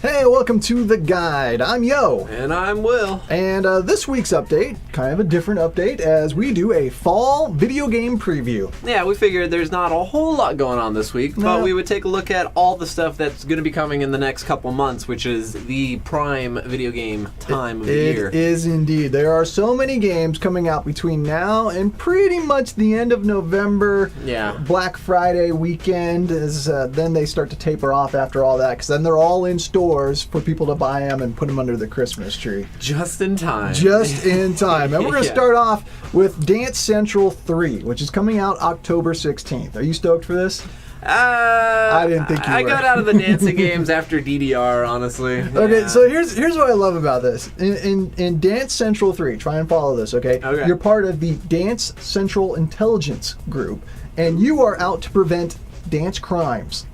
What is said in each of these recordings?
Hey, welcome to The Guide. I'm Yo. And I'm Will. And this week's update, kind of a different update, as we do a fall video game preview. Yeah, we figured there's not a whole lot going on this week, but we would take a look at all the stuff that's going to be coming in the next couple months, which is the prime video game time of the year. It is indeed. There are so many games coming out between now and pretty much the end of November. Yeah. Black Friday weekend is then they start to taper off after all that, because then they're all in stores for people to buy them and put them under the Christmas tree. Just in time. Just in time. And we're going to start off with Dance Central 3, which is coming out October 16th. Are you stoked for this? I didn't think you were. I got out of the dancing games after DDR, honestly. Okay, so here's what I love about this. In Dance Central 3, try and follow this, okay? You're part of the Dance Central Intelligence Group, and you are out to prevent dance crimes.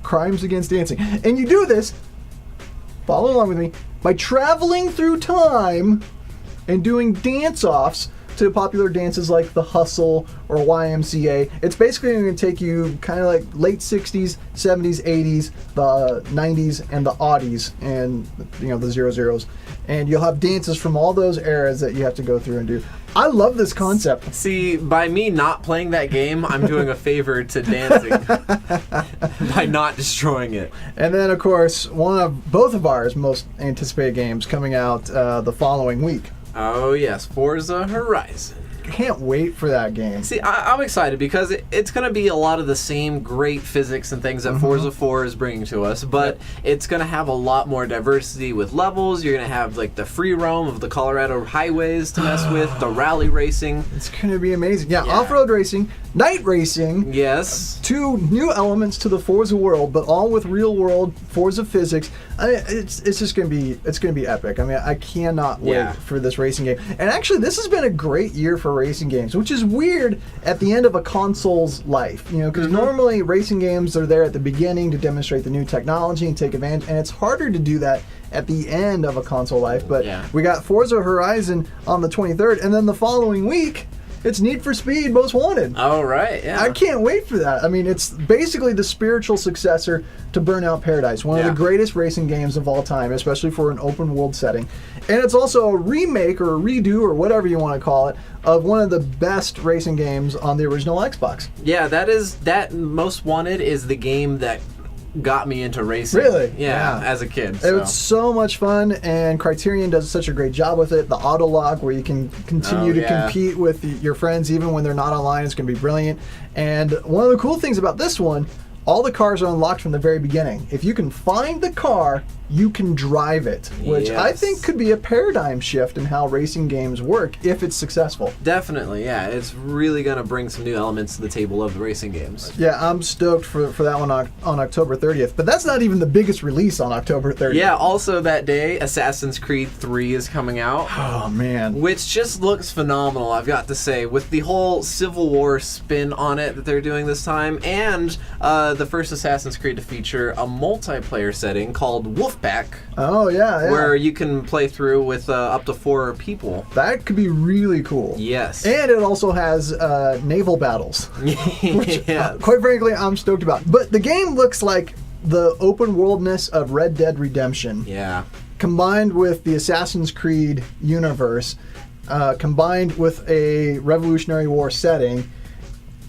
Crimes against dancing. And you do this, follow along with me, by traveling through time and doing dance-offs to popular dances like the Hustle or YMCA. It's basically going to take you kind of like late 60s, 70s, 80s, the 90s, and the aughties, and the 00s. And you'll have dances from all those eras that you have to go through and do. I love this concept. See, by me not playing that game, I'm doing a favor to dancing by not destroying it. And then, of course, both of ours most anticipated games coming out the following week. Oh, yes, Forza Horizon. Can't wait for that game. See, I'm excited because it's going to be a lot of the same great physics and things that Forza 4 is bringing to us, but it's going to have a lot more diversity with levels. You're going to have like the free roam of the Colorado highways to mess with, the rally racing. It's going to be amazing. Yeah, off-road racing, night racing. Yes. 2 new elements to the Forza world, but all with real-world Forza physics. It's just going to be epic. I mean, I cannot wait for this racing game. And actually, this has been a great year for racing games, which is weird at the end of a console's life, because normally racing games are there at the beginning to demonstrate the new technology and take advantage, and it's harder to do that at the end of a console life. But we got Forza Horizon on the 23rd, and then the following week, it's Need for Speed Most Wanted. Oh, right, yeah. I can't wait for that. I mean, it's basically the spiritual successor to Burnout Paradise, one of the greatest racing games of all time, especially for an open world setting. And it's also a remake or a redo or whatever you want to call it of one of the best racing games on the original Xbox. Yeah, that Most Wanted is the game that got me into racing. Really? Yeah, as a kid. So. It was so much fun, and Criterion does such a great job with it. The auto log, where you can continue to compete with your friends even when they're not online, is going to be brilliant. And one of the cool things about this one, all the cars are unlocked from the very beginning. If you can find the car, you can drive it, which I think could be a paradigm shift in how racing games work if it's successful. Definitely, yeah. It's really going to bring some new elements to the table of the racing games. Yeah, I'm stoked for that one on October 30th. But that's not even the biggest release on October 30th. Yeah, also that day, Assassin's Creed 3 is coming out. Oh, man. Which just looks phenomenal, I've got to say, with the whole Civil War spin on it that they're doing this time, and the first Assassin's Creed to feature a multiplayer setting called Wolfpack. Oh, yeah. Where you can play through with up to 4 people. That could be really cool. Yes. And it also has naval battles, which, quite frankly, I'm stoked about. But the game looks like the open worldness of Red Dead Redemption. Yeah. Combined with the Assassin's Creed universe, combined with a Revolutionary War setting.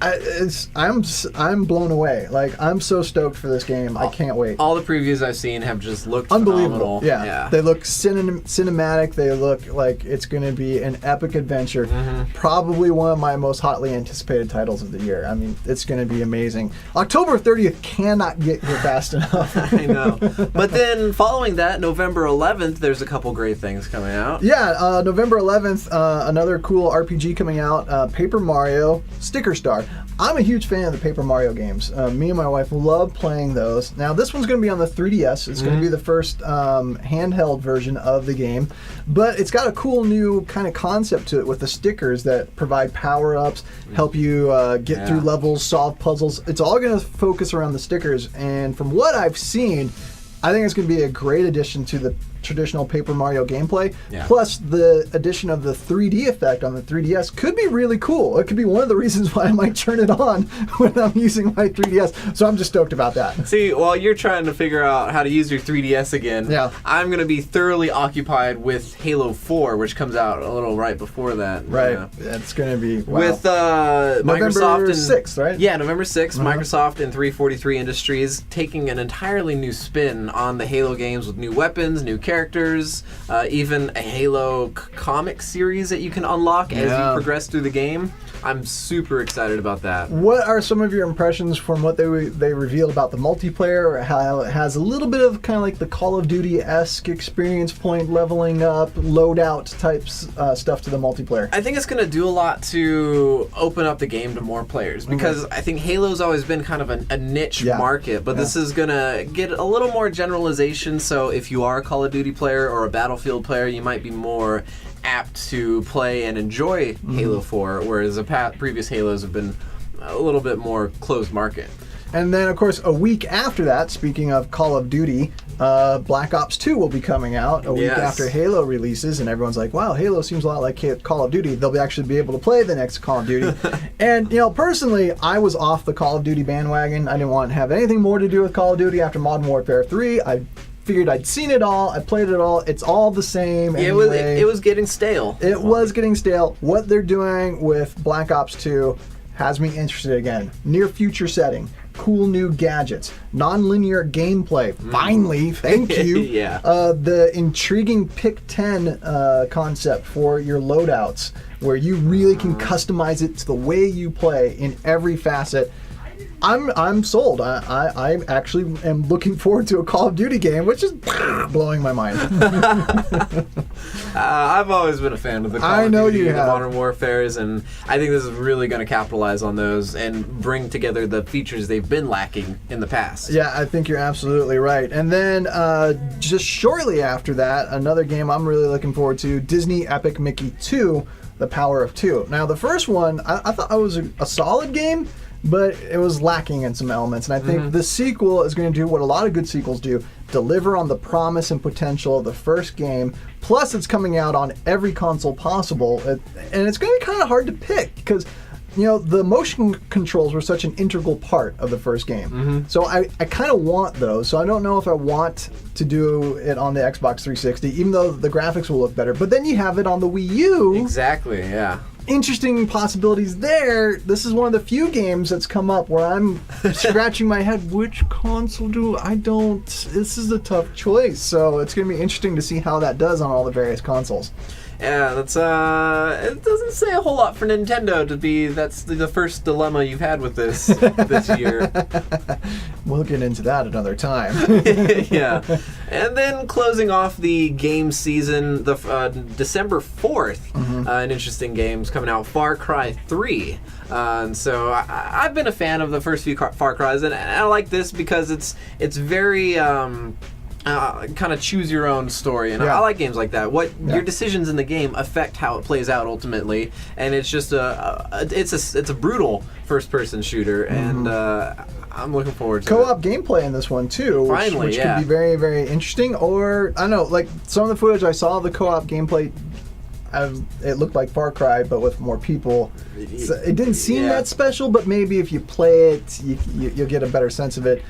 I'm blown away. Like, I'm so stoked for this game. I can't wait. All the previews I've seen have just looked unbelievable. Phenomenal. Yeah. They look cinematic. They look like it's going to be an epic adventure. Probably one of my most hotly anticipated titles of the year. I mean, it's going to be amazing. October 30th cannot get here fast enough. I know. But then following that, November 11th, there's a couple great things coming out. Yeah, November 11th, another cool RPG coming out, Paper Mario Sticker Star. I'm a huge fan of the Paper Mario games. Me and my wife love playing those. Now, this one's going to be on the 3DS. It's going to be the first handheld version of the game. But it's got a cool new kind of concept to it with the stickers that provide power-ups, help you get through levels, solve puzzles. It's all going to focus around the stickers. And from what I've seen, I think it's going to be a great addition to the traditional Paper Mario gameplay. Yeah. Plus, the addition of the 3D effect on the 3DS could be really cool. It could be one of the reasons why I might turn it on when I'm using my 3DS. So I'm just stoked about that. See, while you're trying to figure out how to use your 3DS again, I'm going to be thoroughly occupied with Halo 4, which comes out a little right before that. Right. It's going to be, with November Microsoft 6th, right? Yeah, November 6th, Microsoft and 343 Industries taking an entirely new spin on the Halo games with new weapons, new characters, even a Halo comic series that you can unlock as you progress through the game. I'm super excited about that. What are some of your impressions from what they revealed about the multiplayer, or how it has a little bit of kind of like the Call of Duty-esque experience point leveling up, loadout types stuff to the multiplayer? I think it's going to do a lot to open up the game to more players, because I think Halo's always been kind of a niche market, but this is going to get a little more generalization, so if you are a Call of Duty player or a Battlefield player, you might be more apt to play and enjoy Halo 4, whereas the previous Halos have been a little bit more closed market. And then, of course, a week after that, speaking of Call of Duty, Black Ops 2 will be coming out a week after Halo releases, and everyone's like, wow, Halo seems a lot like Call of Duty. They'll actually be able to play the next Call of Duty. And, personally, I was off the Call of Duty bandwagon. I didn't want to have anything more to do with Call of Duty after Modern Warfare 3. I figured I'd seen it all, I played it all, it's all the same anyway. It was getting stale. It was getting stale. What they're doing with Black Ops 2 has me interested again. Near future setting, cool new gadgets, non-linear gameplay, finally, thank you. The intriguing Pick 10 concept for your loadouts, where you really can customize it to the way you play in every facet. I'm sold. I actually am looking forward to a Call of Duty game, which is blowing my mind. I've always been a fan of the Call of Duty, the Modern Warfares, and I think this is really going to capitalize on those and bring together the features they've been lacking in the past. Yeah, I think you're absolutely right. And then just shortly after that, another game I'm really looking forward to, Disney Epic Mickey 2, The Power of Two. Now, the first one, I thought it was a solid game, but it was lacking in some elements, and I think the sequel is going to do what a lot of good sequels do, deliver on the promise and potential of the first game, plus it's coming out on every console possible, and it's going to be kind of hard to pick, because the motion controls were such an integral part of the first game. So I kind of want those, so I don't know if I want to do it on the Xbox 360, even though the graphics will look better, but then you have it on the Wii U. Exactly, yeah. Interesting possibilities there. This is one of the few games that's come up where I'm scratching my head. Which console this is a tough choice. So it's going to be interesting to see how that does on all the various consoles. Yeah, that's it doesn't say a whole lot for Nintendo to be. That's the first dilemma you've had with this year. We'll get into that another time. Yeah, and then closing off the game season, the December 4th, an interesting game's coming out, Far Cry 3. And so I've been a fan of the first few Far Cries, and I like this because it's very kind of choose your own story, and I like games like that. Your decisions in the game affect how it plays out ultimately, and it's just it's a brutal first person shooter, and I'm looking forward to co-op gameplay in this one too, which could be very, very interesting. Or I don't know, like some of the footage I saw of the co-op gameplay, it looked like Far Cry, but with more people. So it didn't seem that special, but maybe if you play it, you'll get a better sense of it.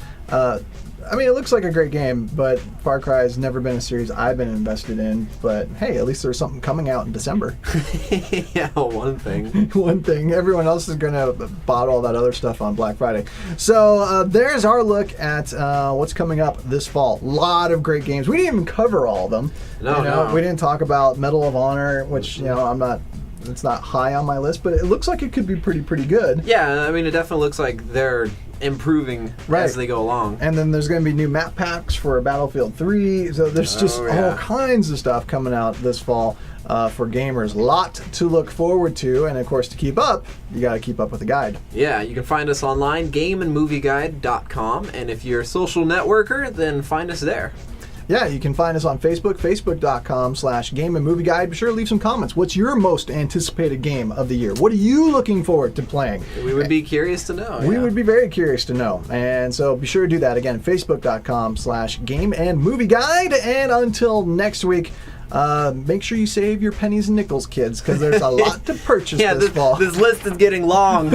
I mean, it looks like a great game, but Far Cry has never been a series I've been invested in. But hey, at least there's something coming out in December. Yeah, one thing. One thing. Everyone else is going to bought all that other stuff on Black Friday. So there's our look at what's coming up this fall. A lot of great games. We didn't even cover all of them. No. We didn't talk about Medal of Honor, which it's not high on my list, but it looks like it could be pretty good. Yeah, I mean, it definitely looks like they're improving as they go along. And then there's going to be new map packs for Battlefield 3. So there's just all kinds of stuff coming out this fall for gamers. Lot to look forward to, and of course to keep up, you got to keep up with the guide. Yeah, you can find us online, gameandmovieguide.com, and if you're a social networker, then find us there. Yeah, you can find us on Facebook, facebook.com/Game and Movie Guide. Be sure to leave some comments. What's your most anticipated game of the year? What are you looking forward to playing? We would be curious to know. We would be very curious to know. And so be sure to do that. Again, facebook.com/Game and Movie Guide. And until next week, make sure you save your pennies and nickels, kids, because there's a lot to purchase this fall. This list is getting long.